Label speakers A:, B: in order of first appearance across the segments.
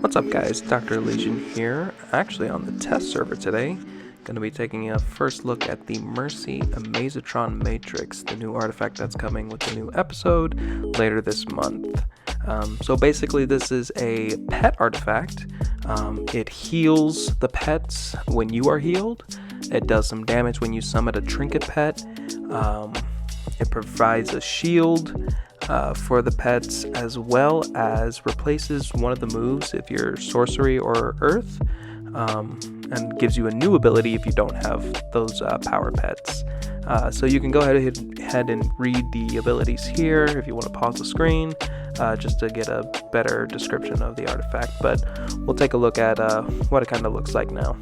A: What's up guys, Dr. Legion here, actually on the test server today. Going to be taking a first look at the Mercy Amazotron Matrix, the new artifact that's coming with the new episode later this month. So basically this is a pet artifact. It heals the pets when you are healed. It does some damage when you summon a trinket pet. It provides a shield for the pets, as well as replaces one of the moves if you're sorcery or earth, and gives you a new ability if you don't have those power pets. So you can go ahead and read the abilities here if you want to pause the screen just to get a better description of the artifact, but we'll take a look at what it kind of looks like now.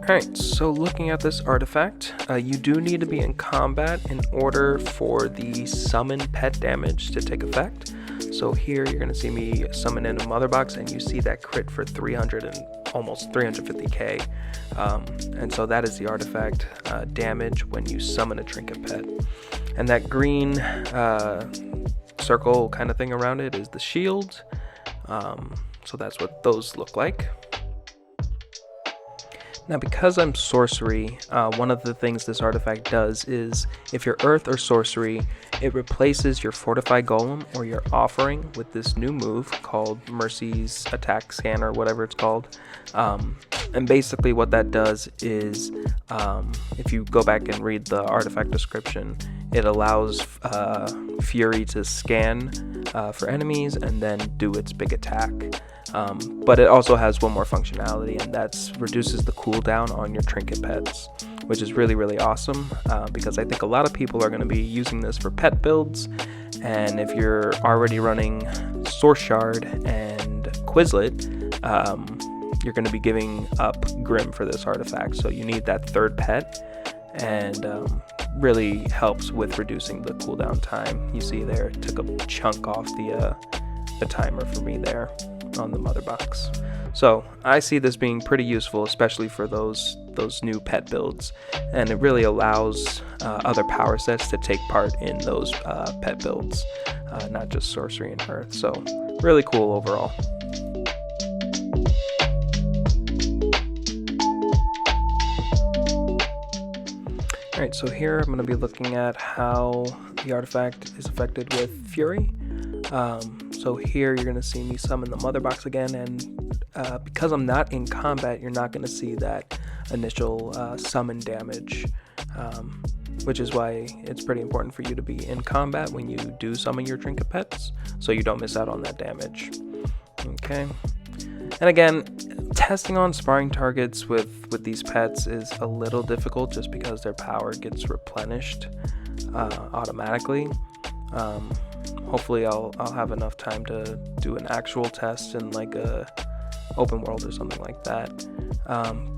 A: Alright, so looking at this artifact, you do need to be in combat in order for the summon pet damage to take effect. So here you're going to see me summon in a mother box, and you see that crit for 300 and almost 350k. And so that is the artifact damage when you summon a trinket pet. And that green circle kind of thing around it is the shield. So that's what those look like. Now, because I'm sorcery, one of the things this artifact does is, if you're earth or sorcery, it replaces your fortified golem or your offering with this new move called Mercy's attack scan, or whatever it's called. And basically what that does is, if you go back and read the artifact description, it allows Fury to scan for enemies and then do its big attack. But it also has one more functionality, and that's reduces the cooldown on your trinket pets, which is really awesome, because I think a lot of people are going to be using this for pet builds. And if you're already running Source Shard and Quizlet, you're going to be giving up Grim for this artifact, so you need that third pet, and really helps with reducing the cooldown time. You see there, it took a chunk off the timer for me there on the mother box. So I see this being pretty useful, especially for those new pet builds, and it really allows other power sets to take part in those pet builds, not just sorcery and earth. So really cool overall. Alright, so here I'm going to be looking at how the artifact is affected with Fury. So here you're going to see me summon the mother box again, and because I'm not in combat, you're not going to see that initial summon damage, which is why it's pretty important for you to be in combat when you do summon your trinket pets, so you don't miss out on that damage. Okay, and again, testing on sparring targets with these pets is a little difficult just because their power gets replenished automatically. Hopefully I'll have enough time to do an actual test in like a open world or something like that.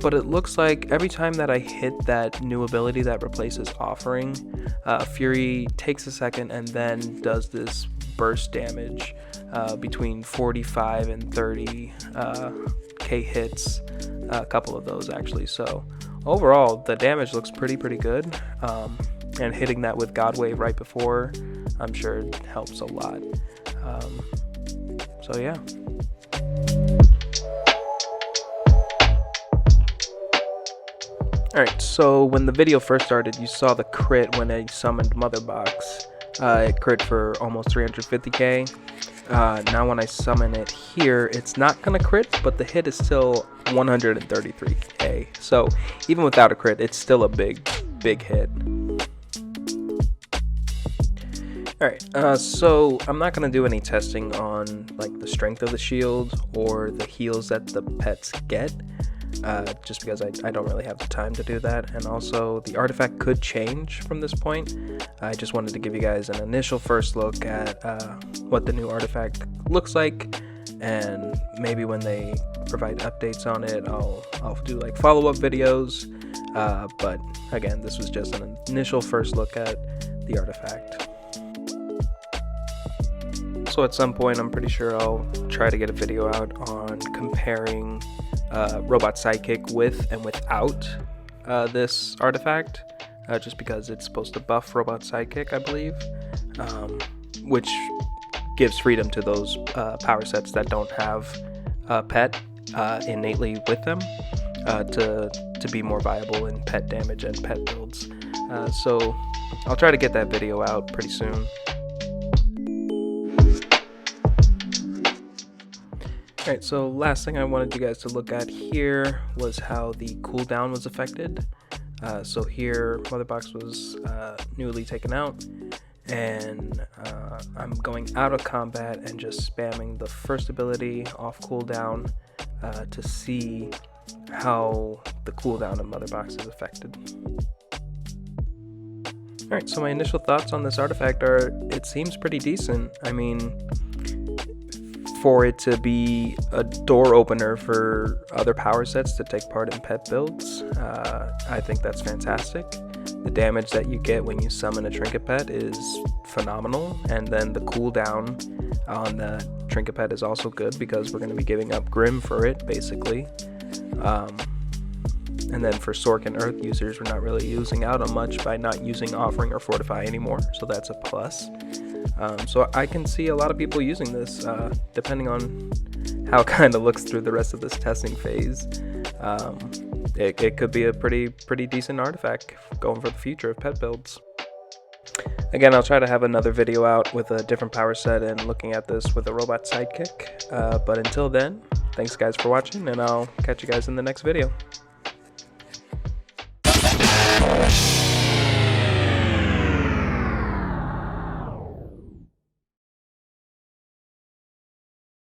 A: But it looks like every time that I hit that new ability that replaces offering, Fury takes a second and then does this burst damage between 45 and 30 k hits, a couple of those actually. So overall the damage looks pretty good, and hitting that with Godwave right before, I'm sure it helps a lot. So yeah. Alright, so when the video first started, you saw the crit when I summoned Mother Box. It crit for almost 350k. Now when I summon it here, it's not gonna crit, but the hit is still 133k. So even without a crit, it's still a big hit. Alright, so I'm not going to do any testing on like the strength of the shield or the heals that the pets get, just because I don't really have the time to do that, and also the artifact could change from this point. I just wanted to give you guys an initial first look at what the new artifact looks like, and maybe when they provide updates on it, I'll do like follow-up videos, but again, this was just an initial first look at the artifact. So at some point, I'm pretty sure I'll try to get a video out on comparing Robot Sidekick with and without this artifact, just because it's supposed to buff Robot Sidekick, I believe, which gives freedom to those power sets that don't have pet innately with them to be more viable in pet damage and pet builds. So I'll try to get that video out pretty soon. Alright, so last thing I wanted you guys to look at here was how the cooldown was affected. So here, Motherbox was newly taken out, and I'm going out of combat and just spamming the first ability off cooldown to see how the cooldown of Motherbox is affected. Alright, so my initial thoughts on this artifact are, it seems pretty decent. I mean, for it to be a door opener for other power sets to take part in pet builds, I think that's fantastic. The damage that you get when you summon a trinket pet is phenomenal, and then the cooldown on the trinket pet is also good because we're going to be giving up Grim for it, basically. And then for Sork and Earth users, we're not really losing out on much by not using Offering or Fortify anymore, so that's a plus. So I can see a lot of people using this, depending on how it kind of looks through the rest of this testing phase. It could be a pretty decent artifact going for the future of pet builds. Again, I'll try to have another video out with a different power set and looking at this with a robot sidekick. But until then, thanks guys for watching, and I'll catch you guys in the next video.